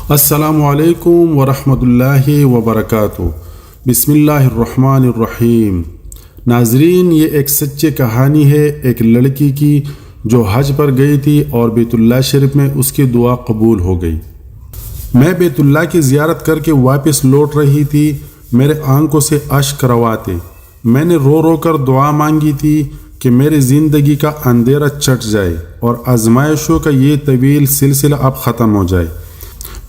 السلام علیکم ورحمۃ اللہ وبرکاتہ۔ بسم اللہ الرحمن الرحیم۔ ناظرین، یہ ایک سچی کہانی ہے ایک لڑکی کی جو حج پر گئی تھی اور بیت اللہ شریف میں اس کی دعا قبول ہو گئی۔ میں بیت اللہ کی زیارت کر کے واپس لوٹ رہی تھی، میرے آنکھوں سے اشک رواتے۔ میں نے رو رو کر دعا مانگی تھی کہ میری زندگی کا اندھیرا چٹ جائے اور آزمائشوں کا یہ طویل سلسلہ اب ختم ہو جائے۔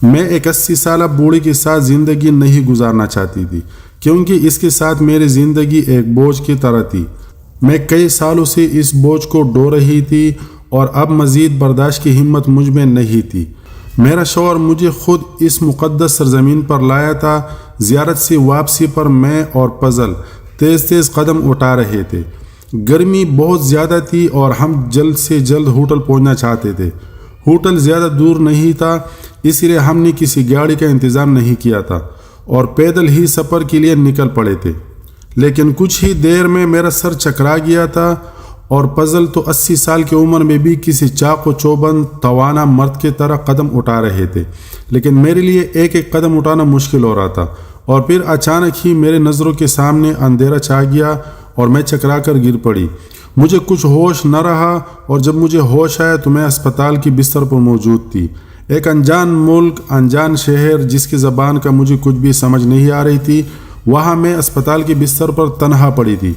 میں ایک 80 سالہ بوڑھی کے ساتھ زندگی نہیں گزارنا چاہتی تھی، کیونکہ اس کے ساتھ میری زندگی ایک بوجھ کی طرح تھی۔ میں کئی سالوں سے اس بوجھ کو ڈھو رہی تھی اور اب مزید برداشت کی ہمت مجھ میں نہیں تھی۔ میرا شوہر مجھے خود اس مقدس سرزمین پر لایا تھا۔ زیارت سے واپسی پر میں اور پزل تیز تیز قدم اٹھا رہے تھے۔ گرمی بہت زیادہ تھی اور ہم جلد سے جلد ہوٹل پہنچنا چاہتے تھے۔ ہوٹل زیادہ دور نہیں تھا، اس لیے ہم نے کسی گاڑی کا انتظام نہیں کیا تھا اور پیدل ہی سفر کے لیے نکل پڑے تھے۔ لیکن کچھ ہی دیر میں میرا سر چکرا گیا تھا اور پزل تو 80 سال کی عمر میں بھی کسی چاق و چوبند توانا مرد کی طرح قدم اٹھا رہے تھے، لیکن میرے لیے ایک ایک قدم اٹھانا مشکل ہو رہا تھا۔ اور پھر اچانک ہی میرے نظروں کے سامنے اندھیرا چھا گیا اور میں چکرا کر گر پڑی۔ مجھے کچھ ہوش نہ رہا اور جب مجھے ہوش آیا تو میں اسپتال کی بستر پر موجود تھی۔ ایک انجان ملک، انجان شہر جس کی زبان کا مجھے کچھ بھی سمجھ نہیں آ رہی تھی، وہاں میں اسپتال کی بستر پر تنہا پڑی تھی۔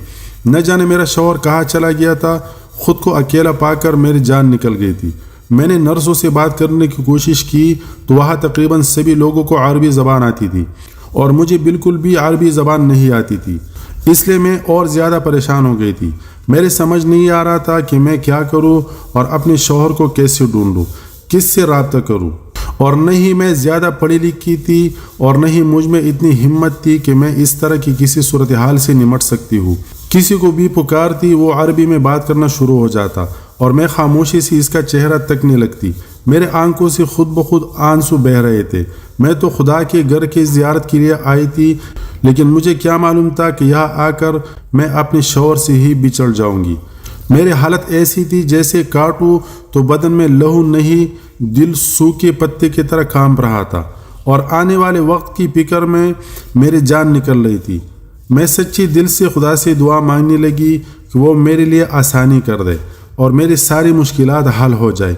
نہ جانے میرا شوہر کہاں چلا گیا تھا۔ خود کو اکیلا پا کر میری جان نکل گئی تھی۔ میں نے نرسوں سے بات کرنے کی کوشش کی تو وہاں تقریباً سبھی لوگوں کو عربی زبان آتی تھی اور مجھے بالکل بھی عربی زبان نہیں آتی تھی، اس لیے میں اور زیادہ پریشان ہو گئی تھی۔ میرے سمجھ نہیں آ رہا تھا کہ میں کیا کروں اور اپنے شوہر کو کیسے ڈھونڈوں، کس سے رابطہ کروں۔ اور نہ ہی میں زیادہ پڑھی لکھی تھی اور نہ ہی مجھ میں اتنی ہمت تھی کہ میں اس طرح کی کسی صورتحال سے نمٹ سکتی ہوں۔ کسی کو بھی پکارتی وہ عربی میں بات کرنا شروع ہو جاتا اور میں خاموشی سے اس کا چہرہ تکنے لگتی۔ میرے آنکھوں سے خود بخود آنسو بہہ رہے تھے۔ میں تو خدا کے گھر کی زیارت کے لیے آئی تھی، لیکن مجھے کیا معلوم تھا کہ یہاں آ کر میں اپنے شوہر سے ہی بچھڑ جاؤں گی۔ میری حالت ایسی تھی جیسے کاٹوں تو بدن میں لہو نہیں، دل سوکھے پتے کی طرح کانپ رہا تھا اور آنے والے وقت کی فکر میں میری جان نکل رہی تھی۔ میں سچی دل سے خدا سے دعا مانگنے لگی کہ وہ میرے لیے آسانی کر دے اور میری ساری مشکلات حل ہو جائے۔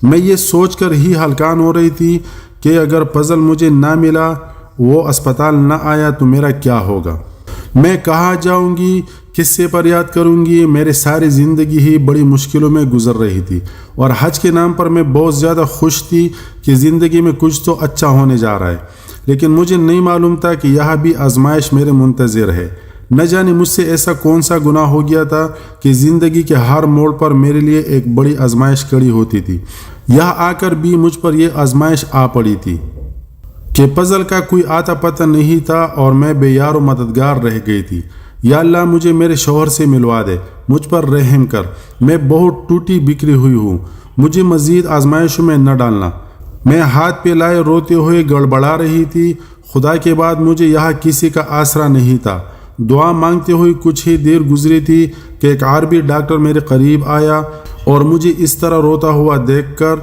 میں یہ سوچ کر ہی ہلکان ہو رہی تھی کہ اگر پزل مجھے نہ ملا، وہ اسپتال نہ آیا تو میرا کیا ہوگا؟ میں کہاں جاؤں گی، کس سے فریاد کروں گی؟ میری ساری زندگی ہی بڑی مشکلوں میں گزر رہی تھی اور حج کے نام پر میں بہت زیادہ خوش تھی کہ زندگی میں کچھ تو اچھا ہونے جا رہا ہے، لیکن مجھے نہیں معلوم تھا کہ یہاں بھی آزمائش میرے منتظر ہے۔ نہ جانے مجھ سے ایسا کون سا گناہ ہو گیا تھا کہ زندگی کے ہر موڑ پر میرے لیے ایک بڑی آزمائش کھڑی ہوتی تھی۔ یہاں آ کر بھی مجھ پر یہ آزمائش آ پڑی تھی کہ پزل کا کوئی آتا پتہ نہیں تھا اور میں بے یار و مددگار رہ گئی تھی۔ یا اللہ، مجھے میرے شوہر سے ملوا دے، مجھ پر رحم کر، میں بہت ٹوٹی بکھری ہوئی ہوں، مجھے مزید آزمائشوں میں نہ ڈالنا۔ میں ہاتھ پہ لائے روتے ہوئے گڑبڑا رہی تھی۔ خدا کے بعد مجھے یہاں کسی کا آسرا نہیں تھا۔ دعا مانگتے ہوئے کچھ ہی دیر گزری تھی کہ ایک عربی ڈاکٹر میرے قریب آیا اور مجھے اس طرح روتا ہوا دیکھ کر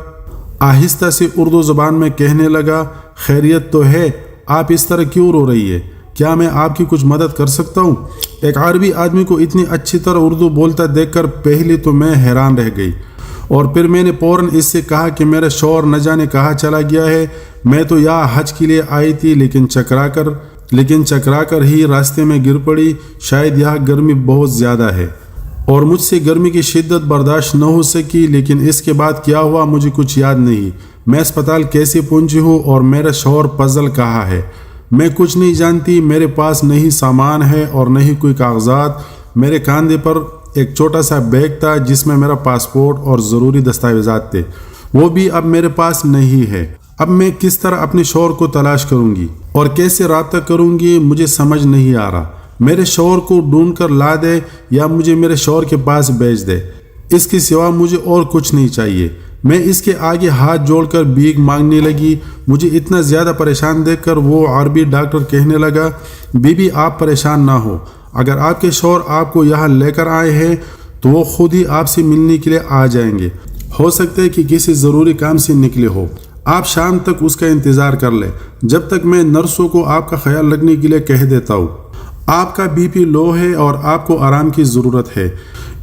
آہستہ سے اردو زبان میں کہنے لگا، خیریت تو ہے؟ آپ اس طرح کیوں رو رہی ہے؟ کیا میں آپ کی کچھ مدد کر سکتا ہوں؟ ایک عربی آدمی کو اتنی اچھی طرح اردو بولتا دیکھ کر پہلے تو میں حیران رہ گئی اور پھر میں نے فوراً اس سے کہا کہ میرا شوہر نہ جانے کہاں چلا گیا ہے۔ میں تو یہاں حج کے لیے آئی تھی، لیکن چکرا کر ہی راستے میں گر پڑی۔ شاید یہاں گرمی بہت زیادہ ہے اور مجھ سے گرمی کی شدت برداشت نہ ہو سکی، لیکن اس کے بعد کیا ہوا مجھے کچھ یاد نہیں۔ میں اسپتال کیسے پہنچی ہوں اور میرا شوہر پزل کہاں ہے، میں کچھ نہیں جانتی۔ میرے پاس نہ ہی سامان ہے اور نہ ہی کوئی کاغذات۔ میرے کاندھے پر ایک چھوٹا سا بیگ تھا جس میں میرا پاسپورٹ اور ضروری دستاویزات تھے، وہ بھی اب میرے پاس نہیں ہے۔ اب میں کس طرح اپنے شوہر کو تلاش کروں گی اور کیسے رابطہ کروں گی، مجھے سمجھ نہیں آ رہا۔ میرے شوہر کو ڈھونڈ کر لا دے یا مجھے میرے شوہر کے پاس بھیج دے، اس کے سوا مجھے اور کچھ نہیں چاہیے۔ میں اس کے آگے ہاتھ جوڑ کر بھیک مانگنے لگی۔ مجھے اتنا زیادہ پریشان دیکھ کر وہ عربی ڈاکٹر کہنے لگا، بی بی آپ پریشان نہ ہو، اگر آپ کے شوہر آپ کو یہاں لے کر آئے ہیں تو وہ خود ہی آپ سے ملنے کے لیے آ جائیں گے، ہو سکتا ہے کہ کسی ضروری کام سے نکلے ہو۔ آپ شام تک اس کا انتظار کر لیں جب تک میں نرسوں کو آپ کا خیال رکھنے کے لیے کہہ دیتا ہوں۔ آپ کا بی پی لو ہے اور آپ کو آرام کی ضرورت ہے۔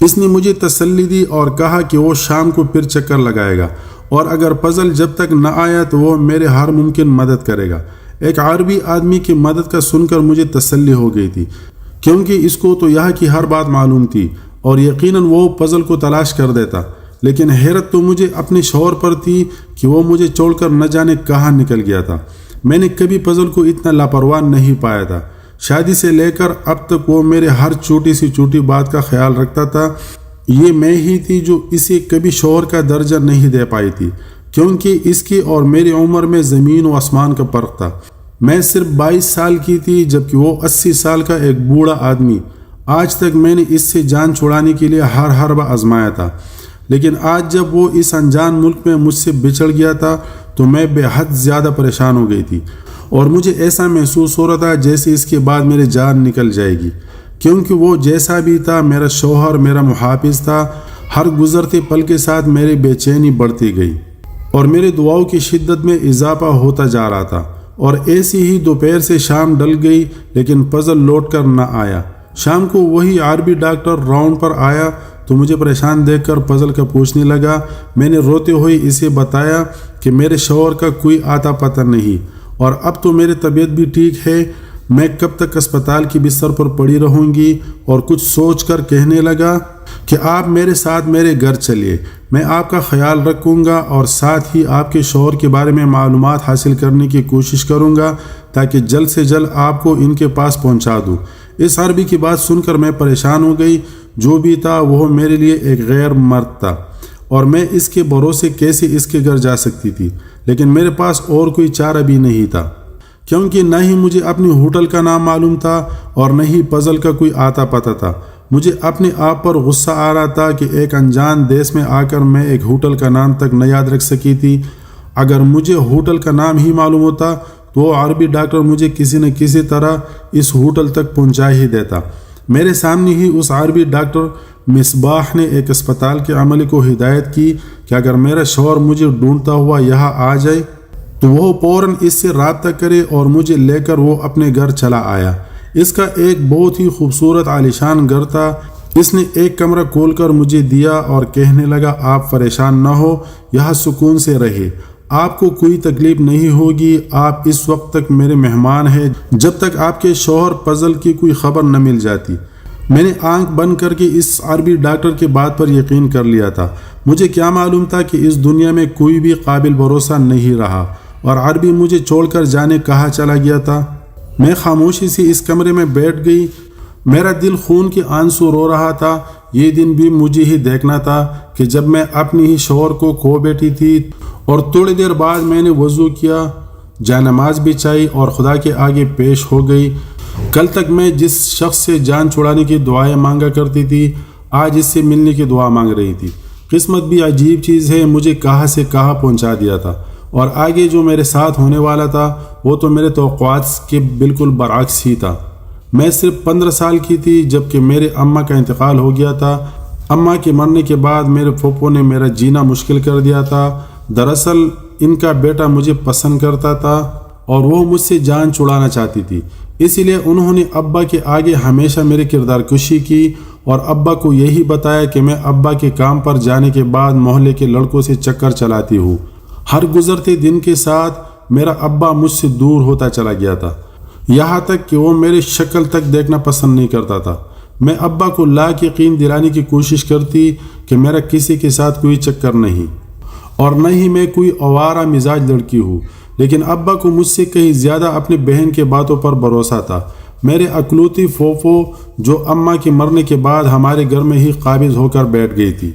اس نے مجھے تسلی دی اور کہا کہ وہ شام کو پھر چکر لگائے گا اور اگر پزل جب تک نہ آیا تو وہ میرے ہر ممکن مدد کرے گا۔ ایک عربی آدمی کی مدد کا سن کر مجھے تسلی ہو گئی تھی کیونکہ اس کو تو یہاں کی ہر بات معلوم تھی اور یقیناً وہ پزل کو تلاش کر دیتا، لیکن حیرت تو مجھے اپنے شوہر پر تھی کہ وہ مجھے چھوڑ کر نہ جانے کہاں نکل گیا تھا۔ میں نے کبھی پزل کو اتنا لاپرواہ نہیں پایا تھا۔ شادی سے لے کر اب تک وہ میرے ہر چھوٹی سی چھوٹی بات کا خیال رکھتا تھا۔ یہ میں ہی تھی جو اسے کبھی شوہر کا درجہ نہیں دے پائی تھی کیونکہ اس کی اور میری عمر میں زمین و آسمان کا فرق تھا۔ میں صرف 22 سال کی تھی جبکہ وہ 80 سال کا ایک بوڑھا آدمی۔ آج تک میں نے اس سے جان چھڑانے کے لیے ہر حربہ آزمایا تھا، لیکن آج جب وہ اس انجان ملک میں مجھ سے بچھڑ گیا تھا تو میں بے حد زیادہ پریشان ہو گئی تھی اور مجھے ایسا محسوس ہو رہا تھا جیسے اس کے بعد میری جان نکل جائے گی، کیونکہ وہ جیسا بھی تھا میرا شوہر میرا محافظ تھا۔ ہر گزرتے پل کے ساتھ میری بے چینی بڑھتی گئی اور میری دعاؤں کی شدت میں اضافہ ہوتا جا رہا تھا، اور ایسی ہی دوپہر سے شام ڈل گئی لیکن پزل لوٹ کر نہ آیا۔ شام کو وہی عربی ڈاکٹر راؤنڈ پر آیا تو مجھے پریشان دیکھ کر پزل کا پوچھنے لگا۔ میں نے روتے ہوئے اسے بتایا کہ میرے شوہر کا کوئی آتا پتہ نہیں اور اب تو میری طبیعت بھی ٹھیک ہے، میں کب تک اسپتال کی بستر پر پڑی رہوں گی، اور کچھ سوچ کر کہنے لگا کہ آپ میرے ساتھ میرے گھر چلیے، میں آپ کا خیال رکھوں گا اور ساتھ ہی آپ کے شوہر کے بارے میں معلومات حاصل کرنے کی کوشش کروں گا تاکہ جلد سے جلد آپ کو ان کے پاس پہنچا دوں۔ اس عربی کی بات سن کر میں پریشان ہو گئی۔ جو بھی تھا وہ میرے لیے ایک غیر مرد تھا اور میں اس کے بھروسے کیسے اس کے گھر جا سکتی تھی، لیکن میرے پاس اور کوئی چارہ بھی نہیں تھا کیونکہ نہ ہی مجھے اپنی ہوٹل کا نام معلوم تھا اور نہ ہی پزل کا کوئی آتا پتہ تھا۔ مجھے اپنے آپ پر غصہ آ رہا تھا کہ ایک انجان دیس میں آ کر میں ایک ہوٹل کا نام تک نہ یاد رکھ سکی تھی۔ اگر مجھے ہوٹل کا نام ہی معلوم ہوتا تو وہ عربی ڈاکٹر مجھے کسی نہ کسی طرح اس ہوٹل تک پہنچا ہی دیتا۔ میرے سامنے ہی اس عربی ڈاکٹر مصباح نے ایک اسپتال کے عملے کو ہدایت کی کہ اگر میرا شوہر مجھے ڈھونڈتا ہوا یہاں آ جائے تو وہ فوراً اس سے رابطہ کرے، اور مجھے لے کر وہ اپنے گھر چلا آیا۔ اس کا ایک بہت ہی خوبصورت عالیشان گھر تھا۔ اس نے ایک کمرہ کھول کر مجھے دیا اور کہنے لگا آپ پریشان نہ ہو، یہاں سکون سے رہے، آپ کو کوئی تکلیف نہیں ہوگی، آپ اس وقت تک میرے مہمان ہیں جب تک آپ کے شوہر پزل کی کوئی خبر نہ مل جاتی۔ میں نے آنکھ بند کر کے اس عربی ڈاکٹر کی بات پر یقین کر لیا تھا۔ مجھے کیا معلوم تھا کہ اس دنیا میں کوئی بھی قابل بھروسہ نہیں رہا اور عربی مجھے چھوڑ کر جانے کہاں چلا گیا تھا۔ میں خاموشی سے اس کمرے میں بیٹھ گئی، میرا دل خون کے آنسو رو رہا تھا۔ یہ دن بھی مجھے ہی دیکھنا تھا کہ جب میں اپنی ہی شوہر کو کھو بیٹھی تھی، اور تھوڑی دیر بعد میں نے وضو کیا، جانماز بچھائی اور خدا کے آگے پیش ہو گئی۔ کل تک میں جس شخص سے جان چھڑانے کی دعائیں مانگا کرتی تھی آج اس سے ملنے کی دعا مانگ رہی تھی۔ قسمت بھی عجیب چیز ہے، مجھے کہاں سے کہاں پہنچا دیا تھا، اور آگے جو میرے ساتھ ہونے والا تھا وہ تو میرے توقعات کے بالکل برعکس ہی تھا۔ میں صرف 15 سال کی تھی جبکہ میرے اماں کا انتقال ہو گیا تھا۔ اماں کے مرنے کے بعد میرے پھوپھو نے میرا جینا مشکل کر دیا تھا۔ دراصل ان کا بیٹا مجھے پسند کرتا تھا اور وہ مجھ سے جان چھڑانا چاہتی تھی، اسی لیے انہوں نے ابا کے آگے ہمیشہ میری کردار کشی کی اور ابا کو یہی بتایا کہ میں ابا کے کام پر جانے کے بعد محلے کے لڑکوں سے چکر چلاتی ہوں۔ ہر گزرتے دن کے ساتھ میرا ابا مجھ سے دور ہوتا چلا گیا تھا، یہاں تک کہ وہ میری شکل تک دیکھنا پسند نہیں کرتا تھا۔ میں ابا کو لاکھ یقین دلانے کی کوشش کرتی کہ میرا کسی کے ساتھ کوئی چکر نہیں اور نہ ہی میں کوئی آوارہ مزاج لڑکی ہوں، لیکن ابا کو مجھ سے کہیں زیادہ اپنی بہن کے باتوں پر بھروسہ تھا۔ میرے اکلوتی پھوپھو جو اماں کے مرنے کے بعد ہمارے گھر میں ہی قابض ہو کر بیٹھ گئی تھی،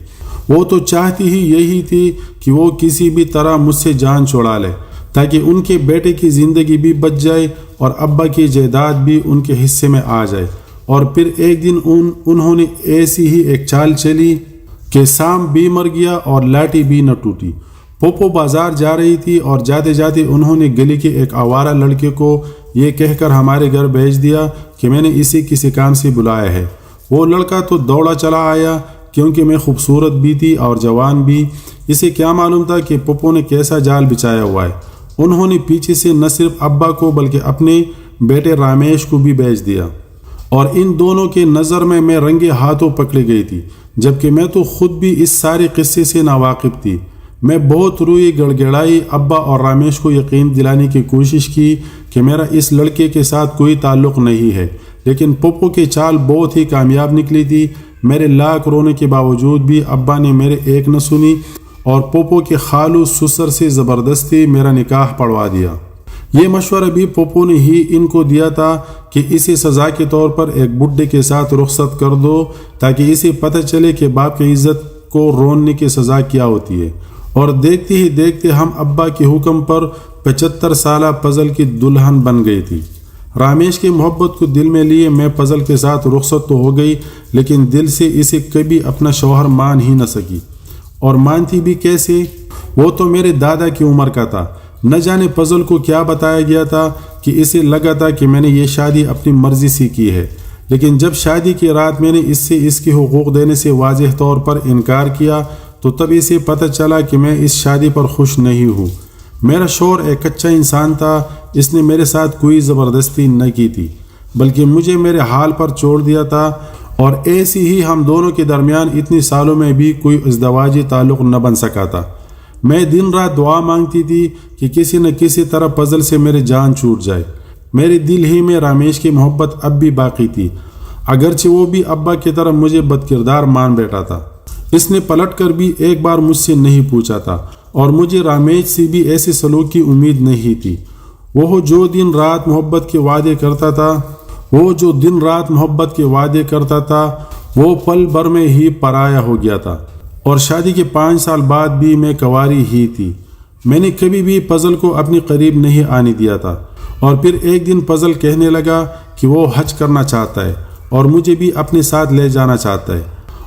وہ تو چاہتی ہی یہی تھی کہ وہ کسی بھی طرح مجھ سے جان چھڑا لے تاکہ ان کے بیٹے کی زندگی بھی بچ جائے اور ابا کی جائیداد بھی ان کے حصے میں آ جائے۔ اور پھر ایک دن انہوں نے ایسی ہی ایک چال چلی کہ سام بھی مر گیا اور لاٹھی بھی نہ ٹوٹی۔ پھوپھو بازار جا رہی تھی اور جاتے جاتے انہوں نے گلی کے ایک آوارہ لڑکے کو یہ کہہ کر ہمارے گھر بھیج دیا کہ میں نے اسے کسی کام سے بلایا ہے۔ وہ لڑکا تو دوڑا چلا آیا کیونکہ میں خوبصورت بھی تھی اور جوان بھی۔ اسے کیا معلوم تھا کہ پپو نے کیسا جال بچھایا ہوا ہے۔ انہوں نے پیچھے سے نہ صرف ابا کو بلکہ اپنے بیٹے رامیش کو بھی بھیج دیا، اور ان دونوں کے نظر میں رنگے ہاتھوں پکڑی گئی تھی، جبکہ میں تو خود بھی اس سارے قصے سے ناواقف تھی۔ میں بہت روئی، گڑگڑائی، ابا اور رامیش کو یقین دلانے کی کوشش کی کہ میرا اس لڑکے کے ساتھ کوئی تعلق نہیں ہے، لیکن پپو کی چال بہت ہی کامیاب نکلی تھی۔ میرے لاکھ رونے کے باوجود بھی ابا نے میرے ایک نہ سنی اور پپو کے خالو سسر سے زبردستی میرا نکاح پڑھوا دیا۔ یہ مشورہ بھی پپو نے ہی ان کو دیا تھا کہ اسے سزا کے طور پر ایک بڈھے کے ساتھ رخصت کر دو، تاکہ اسے پتہ چلے کہ باپ کی عزت کو روننے کی سزا کیا ہوتی ہے۔ اور دیکھتے ہی دیکھتے ہم ابا کے حکم پر 75 سالہ پزل کی دلہن بن گئی تھی۔ رامیش کی محبت کو دل میں لیے میں پزل کے ساتھ رخصت تو ہو گئی، لیکن دل سے اسے کبھی اپنا شوہر مان ہی نہ سکی۔ اور مانتی بھی کیسے؟ وہ تو میرے دادا کی عمر کا تھا۔ نہ جانے پزل کو کیا بتایا گیا تھا کہ اسے لگا تھا کہ میں نے یہ شادی اپنی مرضی سے کی ہے، لیکن جب شادی کی رات میں نے اس سے اس کے حقوق دینے سے واضح طور پر انکار کیا تو تب اسے پتہ چلا کہ میں اس شادی پر خوش نہیں ہوں۔ میرا شوہر ایک اچھا انسان تھا، اس نے میرے ساتھ کوئی زبردستی نہ کی تھی، بلکہ مجھے میرے حال پر چھوڑ دیا تھا، اور ایسی ہی ہم دونوں کے درمیان اتنی سالوں میں بھی کوئی ازدواجی تعلق نہ بن سکا تھا۔ میں دن رات دعا مانگتی تھی کہ کسی نہ کسی طرح پزل سے میری جان چھوٹ جائے۔ میرے دل ہی میں رامیش کی محبت اب بھی باقی تھی، اگرچہ وہ بھی ابا کی طرح مجھے بد کردار مان بیٹھا تھا۔ اس نے پلٹ کر بھی ایک بار مجھ سے نہیں پوچھا تھا، اور مجھے رامیش سے بھی ایسے سلوک کی امید نہیں تھی۔ وہ جو دن رات محبت کے وعدے کرتا تھا وہ پل بھر میں ہی پرایا ہو گیا تھا، اور شادی کے 5 سال بعد بھی میں کنواری ہی تھی۔ میں نے کبھی بھی پزل کو اپنی قریب نہیں آنے دیا تھا، اور پھر ایک دن پزل کہنے لگا کہ وہ حج کرنا چاہتا ہے اور مجھے بھی اپنے ساتھ لے جانا چاہتا ہے،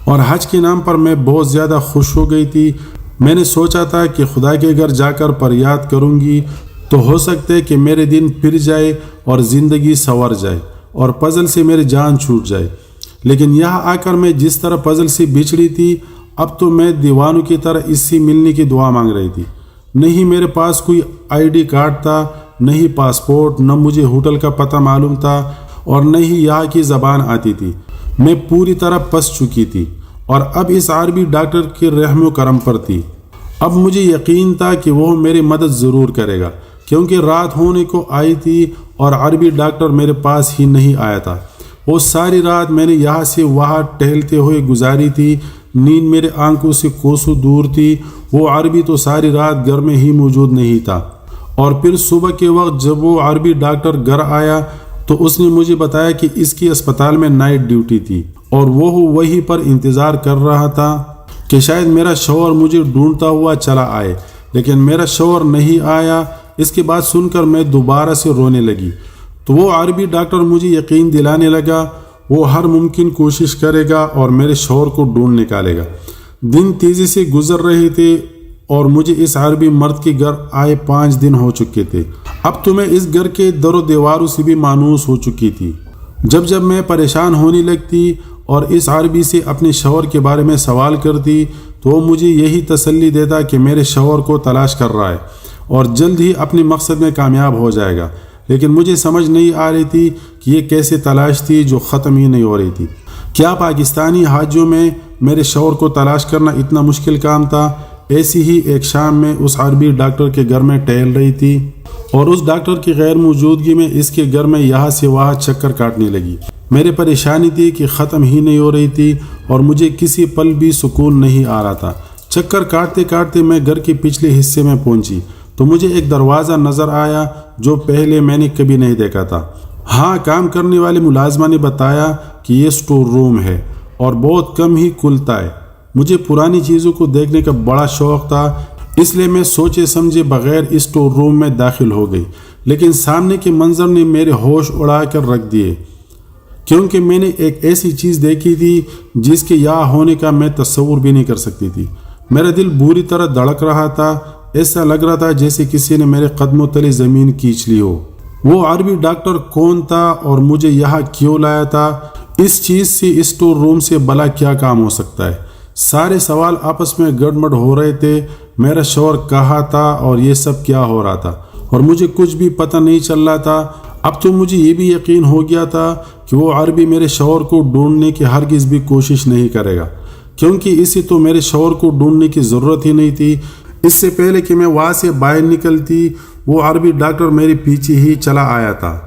اور حج کے نام پر میں بہت زیادہ خوش ہو گئی تھی۔ میں نے سوچا تھا کہ خدا کے گھر جا کر فریاد کروں گی تو ہو سکتا ہے کہ میرے دن پھر جائے اور زندگی سنور جائے اور پزل سے میری جان چھوٹ جائے، لیکن یہاں آ کر میں جس طرح پزل سے بچھڑی تھی، اب تو میں دیوانوں کی طرح اس سے ملنے کی دعا مانگ رہی تھی۔ نہیں میرے پاس کوئی ID کارڈ تھا، نہ ہی پاسپورٹ، نہ مجھے ہوٹل کا پتہ معلوم تھا، اور نہ ہی یہاں کی زبان آتی تھی۔ میں پوری طرح پس چکی تھی، اور اب اس عربی ڈاکٹر کے رحم و کرم پر تھی۔ اب مجھے یقین تھا کہ وہ میری مدد ضرور کرے گا، کیونکہ رات ہونے کو آئی تھی اور عربی ڈاکٹر میرے پاس ہی نہیں آیا تھا۔ وہ ساری رات میں نے یہاں سے وہاں ٹہلتے ہوئے گزاری تھی، نیند میرے آنکھوں سے کوسوں دور تھی۔ وہ عربی تو ساری رات گھر میں ہی موجود نہیں تھا، اور پھر صبح کے وقت جب وہ عربی ڈاکٹر گھر آیا تو اس نے مجھے بتایا کہ اس کی اسپتال میں نائٹ ڈیوٹی تھی، اور وہ وہیں پر انتظار کر رہا تھا کہ شاید میرا شوہر مجھے ڈھونڈتا ہوا چلا آئے، لیکن میرا شوہر نہیں آیا۔ اس کی بات سن کر میں دوبارہ سے رونے لگی، تو وہ عربی ڈاکٹر مجھے یقین دلانے لگا وہ ہر ممکن کوشش کرے گا اور میرے شوہر کو ڈھونڈ نکالے گا۔ دن تیزی سے گزر رہے تھے اور مجھے اس عربی مرد کے گھر آئے 5 دن ہو چکے تھے۔ اب تو میں اس گھر کے در و دیواروں سے بھی مانوس ہو چکی تھی۔ جب میں پریشان ہونے لگتی اور اس عربی سے اپنے شوہر کے بارے میں سوال کرتی تو وہ مجھے یہی تسلی دیتا کہ میرے شوہر کو تلاش کر رہا ہے اور جلد ہی اپنے مقصد میں کامیاب ہو جائے گا، لیکن مجھے سمجھ نہیں آ رہی تھی کہ یہ کیسے تلاش تھی جو ختم ہی نہیں ہو رہی تھی۔ کیا پاکستانی حاجیوں میں میرے شوہر کو تلاش کرنا اتنا مشکل کام تھا؟ ایسی ہی ایک شام میں اس عربی ڈاکٹر کے گھر میں ٹہل رہی تھی، اور اس ڈاکٹر کی غیر موجودگی میں اس کے گھر میں یہاں سے وہاں چکر کاٹنے لگی۔ میری پریشانی تھی کہ ختم ہی نہیں ہو رہی تھی، اور مجھے کسی پل بھی سکون نہیں آ رہا تھا۔ چکر کاٹتے کاٹتے میں گھر کے پچھلے حصے میں پہنچی تو مجھے ایک دروازہ نظر آیا جو پہلے میں نے کبھی نہیں دیکھا تھا۔ ہاں، کام کرنے والے ملازمہ نے بتایا کہ یہ اسٹور روم ہے اور بہت کم ہی کھلتا ہے۔ مجھے پرانی چیزوں کو دیکھنے کا بڑا شوق تھا، اس لیے میں سوچے سمجھے بغیر اس اسٹور روم میں داخل ہو گئی، لیکن سامنے کے منظر نے میرے ہوش اڑا کر رکھ دیے، کیونکہ میں نے ایک ایسی چیز دیکھی تھی جس کے یہاں ہونے کا میں تصور بھی نہیں کر سکتی تھی۔ میرا دل بری طرح دھڑک رہا تھا، ایسا لگ رہا تھا جیسے کسی نے میرے قدموں تلے زمین کھینچ لی ہو۔ وہ عربی ڈاکٹر کون تھا اور مجھے یہاں کیوں لایا تھا؟ اس چیز سے، اس اسٹور روم سے بھلا کیا کام ہو سکتا ہے؟ سارے سوال آپس میں گڑبڑ ہو رہے تھے۔ میرا شوہر کہاں تھا اور یہ سب کیا ہو رہا تھا، اور مجھے کچھ بھی پتہ نہیں چل رہا تھا۔ اب تو مجھے یہ بھی یقین ہو گیا تھا کہ وہ عربی میرے شوہر کو ڈھونڈنے کی ہرگز بھی کوشش نہیں کرے گا، کیونکہ اسے تو میرے شوہر کو ڈھونڈنے کی ضرورت ہی نہیں تھی۔ اس سے پہلے کہ میں وہاں سے باہر نکلتی، وہ عربی ڈاکٹر میرے پیچھے ہی چلا آیا تھا،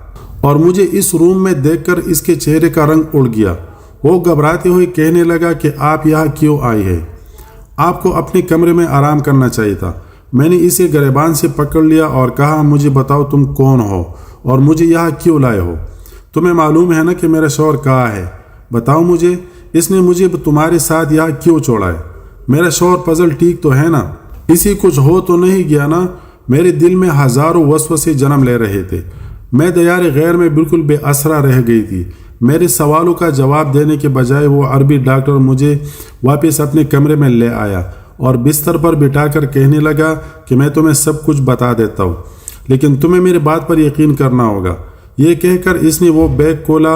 اور مجھے اس روم میں دیکھ کر اس کے چہرے کا رنگ اڑ گیا۔ وہ گھبراتے ہوئے کہنے لگا کہ آپ یہاں کیوں آئے ہیں؟ آپ کو اپنے کمرے میں آرام کرنا چاہیے تھا۔ میں نے اسے گریبان سے پکڑ لیا اور کہا، مجھے بتاؤ تم کون ہو اور مجھے یہاں کیوں لائے ہو؟ تمہیں معلوم ہے نا کہ میرا شوہر کہاں ہے؟ بتاؤ مجھے، اس نے مجھے تمہارے ساتھ یہاں کیوں چھوڑا ہے؟ میرا شوہر پزل ٹھیک تو ہے نا؟ اسی کچھ ہو تو نہیں گیا نا؟ میرے دل میں ہزاروں وسوسے جنم لے رہے تھے۔ میں دیار غیر میں بالکل بے اسرا رہ گئی تھی۔ میرے سوالوں کا جواب دینے کے بجائے وہ عربی ڈاکٹر مجھے واپس اپنے کمرے میں لے آیا اور بستر پر بٹھا کر کہنے لگا کہ میں تمہیں سب کچھ بتا دیتا ہوں، لیکن تمہیں میری بات پر یقین کرنا ہوگا۔ یہ کہہ کر اس نے وہ بیگ کھولا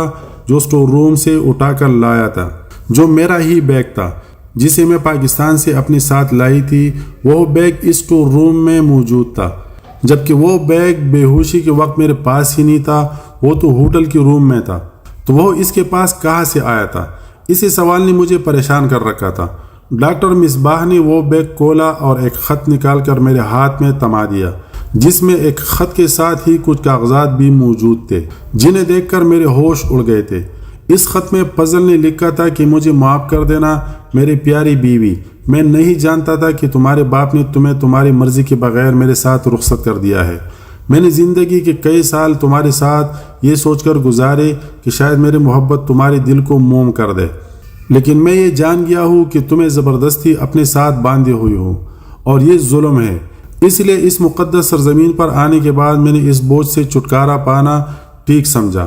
جو اسٹور روم سے اٹھا کر لایا تھا، جو میرا ہی بیگ تھا جسے میں پاکستان سے اپنے ساتھ لائی تھی۔ وہ بیگ اس اسٹور روم میں موجود تھا، جبکہ وہ بیگ بے ہوشی کے وقت میرے پاس ہی نہیں تھا، وہ تو ہوٹل کے روم میں تھا۔ تو وہ اس کے پاس کہاں سے آیا تھا؟ اسی سوال نے مجھے پریشان کر رکھا تھا۔ ڈاکٹر مصباح نے وہ بیگ کھولا اور ایک خط نکال کر میرے ہاتھ میں تھما دیا، جس میں ایک خط کے ساتھ ہی کچھ کاغذات بھی موجود تھے جنہیں دیکھ کر میرے ہوش اڑ گئے تھے۔ اس خط میں فضل نے لکھا تھا کہ مجھے معاف کر دینا میری پیاری بیوی، میں نہیں جانتا تھا کہ تمہارے باپ نے تمہیں تمہاری مرضی کے بغیر میرے ساتھ رخصت کر دیا ہے۔ میں نے زندگی کے کئی سال تمہارے ساتھ یہ سوچ کر گزارے کہ شاید میری محبت تمہارے دل کو موم کر دے، لیکن میں یہ جان گیا ہوں کہ تمہیں زبردستی اپنے ساتھ باندھے ہوئی ہوں، اور یہ ظلم ہے۔ اس لیے اس مقدس سرزمین پر آنے کے بعد میں نے اس بوجھ سے چھٹکارا پانا ٹھیک سمجھا،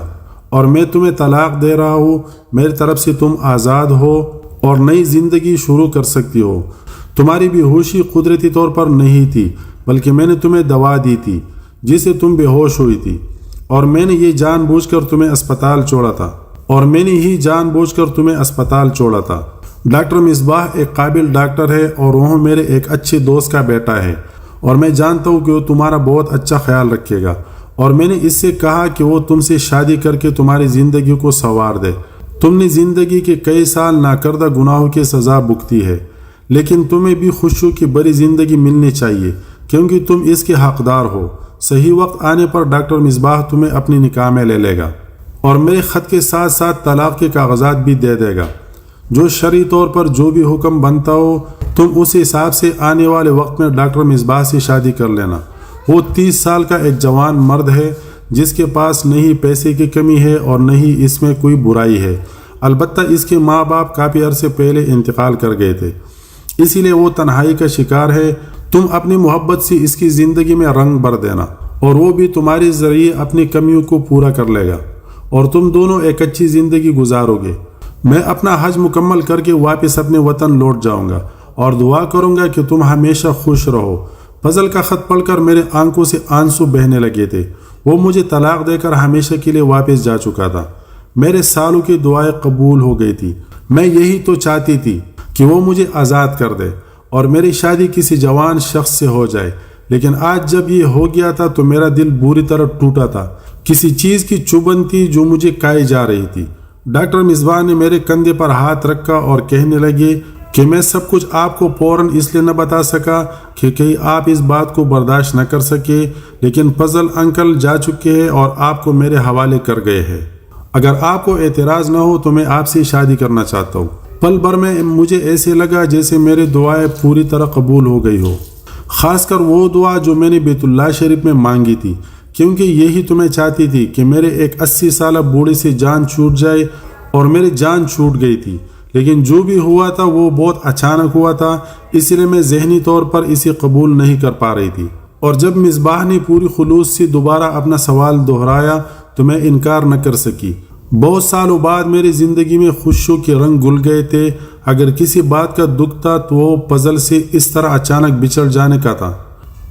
اور میں تمہیں طلاق دے رہا ہوں۔ میری طرف سے تم آزاد ہو اور نئی زندگی شروع کر سکتی ہو۔ تمہاری بے ہوشی قدرتی طور پر نہیں تھی، بلکہ میں نے تمہیں دوا دی تھی جس سے تم بے ہوش ہوئی تھی، اور میں نے یہ جان بوجھ کر تمہیں اسپتال چھوڑا تھا۔ ڈاکٹر مصباح ایک قابل ڈاکٹر ہے اور وہ میرے ایک اچھے دوست کا بیٹا ہے، اور میں جانتا ہوں کہ وہ تمہارا بہت اچھا خیال رکھے گا، اور میں نے اس سے کہا کہ وہ تم سے شادی کر کے تمہاری زندگی کو سنوار دے۔ تم نے زندگی کے کئی سال ناکردہ گناہوں کی سزا بھگتی ہے، لیکن تمہیں بھی خوشیوں کی بڑی زندگی ملنی چاہیے، کیونکہ تم اس کے حقدار ہو۔ صحیح وقت آنے پر ڈاکٹر مصباح تمہیں اپنی نکاح میں لے لے گا، اور میرے خط کے ساتھ ساتھ طلاق کے کاغذات بھی دے دے گا۔ جو شرعی طور پر جو بھی حکم بنتا ہو، تم اس حساب سے آنے والے وقت میں ڈاکٹر مصباح سے شادی کر لینا۔ وہ 30 سال کا ایک جوان مرد ہے جس کے پاس نہ ہی پیسے کی کمی ہے اور نہ ہی اس میں کوئی برائی ہے۔ البتہ اس کے ماں باپ کافی عرصے پہلے انتقال کر گئے تھے، اسی لیے وہ تنہائی کا شکار ہے۔ تم اپنی محبت سے اس کی زندگی میں رنگ بھر دینا، اور وہ بھی تمہارے ذریعے اپنی کمیوں کو پورا کر لے گا، اور تم دونوں ایک اچھی زندگی گزارو گے۔ میں اپنا حج مکمل کر کے واپس اپنے وطن لوٹ جاؤں گا اور دعا کروں گا کہ تم ہمیشہ خوش رہو۔ فضل کا خط پڑھ کر میرے آنکھوں سے آنسو بہنے لگے تھے۔ وہ مجھے طلاق دے کر ہمیشہ کے لیے واپس جا چکا تھا۔ میرے سالوں کی دعائیں قبول ہو گئی تھی۔ میں یہی تو چاہتی تھی کہ وہ مجھے آزاد کر دے اور میری شادی کسی جوان شخص سے ہو جائے، لیکن آج جب یہ ہو گیا تھا تو میرا دل بری طرح ٹوٹا تھا۔ کسی چیز کی چبھن تھی جو مجھے کھائی جا رہی تھی۔ ڈاکٹر مصباح نے میرے کندھے پر ہاتھ رکھا اور کہنے لگے کہ میں سب کچھ آپ کو فوراً اس لیے نہ بتا سکا کہ کہیں آپ اس بات کو برداشت نہ کر سکے، لیکن فضل انکل جا چکے ہیں اور آپ کو میرے حوالے کر گئے ہیں۔ اگر آپ کو اعتراض نہ ہو تو میں آپ سے شادی کرنا چاہتا ہوں۔ پل بھر میں مجھے ایسے لگا جیسے میری دعائیں پوری طرح قبول ہو گئی ہو، خاص کر وہ دعا جو میں نے بیت اللہ شریف میں مانگی تھی، کیونکہ یہی تو میں چاہتی تھی کہ میرے ایک 80 سالہ بوڑھے سے جان چھوٹ جائے، اور میری جان چھوٹ گئی تھی۔ لیکن جو بھی ہوا تھا وہ بہت اچانک ہوا تھا، اس لیے میں ذہنی طور پر اسے قبول نہیں کر پا رہی تھی، اور جب مصباح نے پوری خلوص سے دوبارہ اپنا سوال دہرایا تو میں انکار نہ کر سکی۔ بہت سالوں بعد میری زندگی میں خوشیوں کے رنگ گل گئے تھے۔ اگر کسی بات کا دکھ تھا تو وہ فضل سے اس طرح اچانک بچھڑ جانے کا تھا۔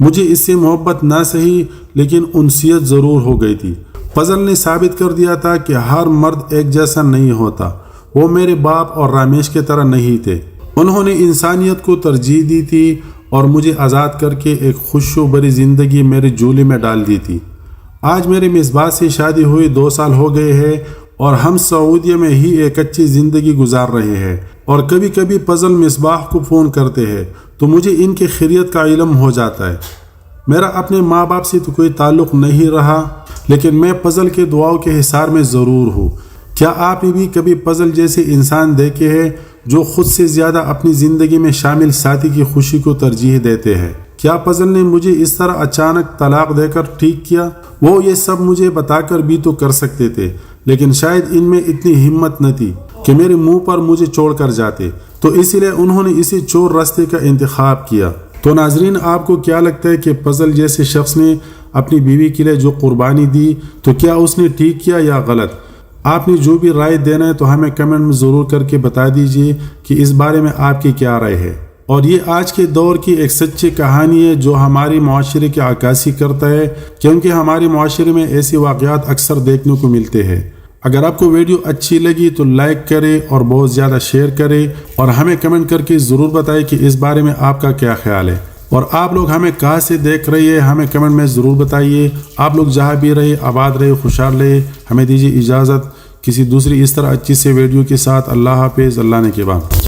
مجھے اس سے محبت نہ سہی لیکن انسیت ضرور ہو گئی تھی۔ فضل نے ثابت کر دیا تھا کہ ہر مرد ایک جیسا نہیں ہوتا۔ وہ میرے باپ اور رامیش کی طرح نہیں تھے۔ انہوں نے انسانیت کو ترجیح دی تھی اور مجھے آزاد کر کے ایک خوش و بری زندگی میرے جھولے میں ڈال دی تھی۔ آج میرے مصباح سے شادی ہوئی 2 سال ہو گئے ہیں اور ہم سعودیہ میں ہی ایک اچھی زندگی گزار رہے ہیں، اور کبھی کبھی فضل مصباح کو فون کرتے ہیں تو مجھے ان کی خیریت کا علم ہو جاتا ہے۔ میرا اپنے ماں باپ سے تو کوئی تعلق نہیں رہا، لیکن میں فضل کے دعاؤں کے حصار میں ضرور ہوں۔ کیا آپ نے بھی کبھی فضل جیسے انسان دیکھے ہیں جو خود سے زیادہ اپنی زندگی میں شامل ساتھی کی خوشی کو ترجیح دیتے ہیں؟ کیا فضل نے مجھے اس طرح اچانک طلاق دے کر ٹھیک کیا؟ وہ یہ سب مجھے بتا کر بھی تو کر سکتے تھے، لیکن شاید ان میں اتنی ہمت نہ تھی کہ میرے منہ پر مجھے چھوڑ کر جاتے، تو اسی لیے انہوں نے اسی چور راستے کا انتخاب کیا۔ تو ناظرین، آپ کو کیا لگتا ہے کہ فضل جیسے شخص نے اپنی بیوی کے لیے جو قربانی دی تو کیا اس نے ٹھیک کیا یا غلط؟ آپ نے جو بھی رائے دینا ہے تو ہمیں کمنٹ میں ضرور کر کے بتا دیجئے کہ اس بارے میں آپ کی کیا رائے ہے۔ اور یہ آج کے دور کی ایک سچی کہانی ہے جو ہماری معاشرے کی عکاسی کرتا ہے، کیونکہ ہمارے معاشرے میں ایسے واقعات اکثر دیکھنے کو ملتے ہیں۔ اگر آپ کو ویڈیو اچھی لگی تو لائک کریں اور بہت زیادہ شیئر کریں، اور ہمیں کمنٹ کر کے ضرور بتائیں کہ اس بارے میں آپ کا کیا خیال ہے۔ اور آپ لوگ ہمیں کہاں سے دیکھ رہے ہیں ہمیں کمنٹ میں ضرور بتائیے۔ آپ لوگ جہاں بھی رہے آباد رہے، خوشحال رہے۔ ہمیں دیجیے اجازت کسی دوسری اس طرح اچھی سے ویڈیو کے ساتھ۔ اللہ حافظ، اللہ نے کے بعد۔